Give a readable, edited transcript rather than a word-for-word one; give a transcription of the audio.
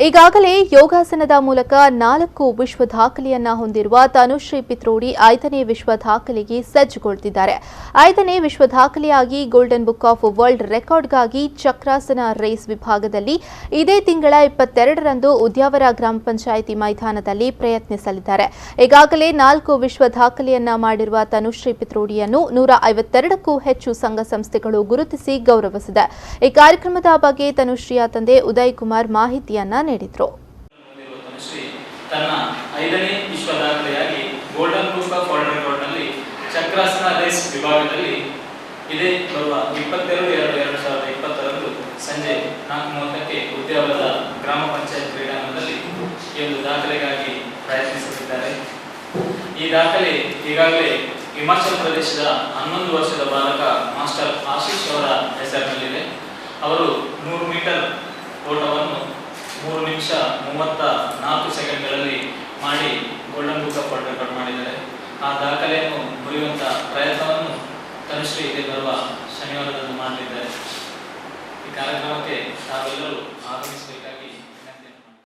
ಈಗಾಗಲೇ ಯೋಗಾಸನದ ಮೂಲಕ 4 ವಿಶ್ವ ದಾಖಲೆಯನ್ನ ಹೊಂದಿರುವ ತನುಶ್ರೀ ಪಿತ್ರೋಡಿ 5ನೇ ವಿಶ್ವ ದಾಖಲೆಗೆ ಸಜ್ಜುಗೊಳ್ತಿದ್ದಾರೆ. 5ನೇ ವಿಶ್ವ ದಾಖಲೆಯಾಗಿ ಗೋಲ್ಡನ್ ಬುಕ್ ಆಫ್ ವರ್ಲ್ಡ್ ರೆಕಾರ್ಡ್ಗಾಗಿ ಚಕ್ರಾಸನ ರೇಸ್ ವಿಭಾಗದಲ್ಲಿ ಇದೇ ತಿಂಗಳ 22ರಂದು ಉದ್ಯಾವರ ಗ್ರಾಮ ಪಂಚಾಯಿತಿ ಮೈದಾನದಲ್ಲಿ ಪ್ರಯತ್ನಿಸಲಿದ್ದಾರೆ. ಈಗಾಗಲೇ 4 ವಿಶ್ವ ದಾಖಲೆಯನ್ನ ಮಾಡಿರುವ ತನುಶ್ರೀ ಪಿತ್ರೋಡಿಯನ್ನು 152ಕ್ಕೂ ಹೆಚ್ಚು ಸಂಘ ಸಂಸ್ಥೆಗಳು ಗುರುತಿಸಿ ಗೌರವಿಸಿದೆ. ಈ ಕಾರ್ಯಕ್ರಮದ ಬಗ್ಗೆ ತನುಶ್ರೀಯ ತಂದೆ ಉದಯ್ ಕುಮಾರ್ ಮಾಹಿತಿಯನ್ನ ನೀಡಿದರು. ತನ್ನ 5ನೇ ವಿಶ್ವ ದಾಖಲೆಯಾಗಿ ಗೋಲ್ಡನ್ ಬುಕ್ ಆಫ್ ವರ್ಲ್ಡ್ ರೆಕಾರ್ಡ್ನಲ್ಲಿ ಚಕ್ರಾಸನ ರೇಸ್ ವಿಭಾಗದಲ್ಲಿ ಇದೇ ಬರುವ 22/2/2020ರಂದು ಸಂಜೆ 4:30ಕ್ಕೆ ಉದ್ಯಾವರದ ಗ್ರಾಮ ಪಂಚಾಯತ್ ಕ್ರೀಡಾಂಗಣದಲ್ಲಿ ಈ ಒಂದು ದಾಖಲೆಗಾಗಿ ಪ್ರಯತ್ನಿಸುತ್ತಿದ್ದಾರೆ. ಈ ದಾಖಲೆ ಈಗಾಗಲೇ ಹಿಮಾಚಲ ಪ್ರದೇಶದ 11 ವರ್ಷದ ಬಾಲಕ ಮಾಸ್ಟರ್ ಆಶೀಶ್ ಅವರ ಹೆಸರಿನಲ್ಲಿದೆ. ಅವರು 100 ಮೀಟರ್ ಓಟವನ್ನು 3 ನಿಮಿಷ 34 ಸೆಕೆಂಡ್ಗಳಲ್ಲಿ ಮಾಡಿ golden book of world record ಮಾಡಿದ್ದಾರೆ. ಆ ದಾಖಲೆಯನ್ನು ಮುರಿಯುವಂಥ ಪ್ರಯತ್ನವನ್ನು ತನುಶ್ರೀ ಇದೇ ಬರುವ ಶನಿವಾರದಂದು ಮಾಡಲಿದ್ದಾರೆ. ಈ ಕಾರ್ಯಕ್ರಮಕ್ಕೆ ತಾವೆಲ್ಲರೂ ಆಗಮಿಸಬೇಕಾಗಿ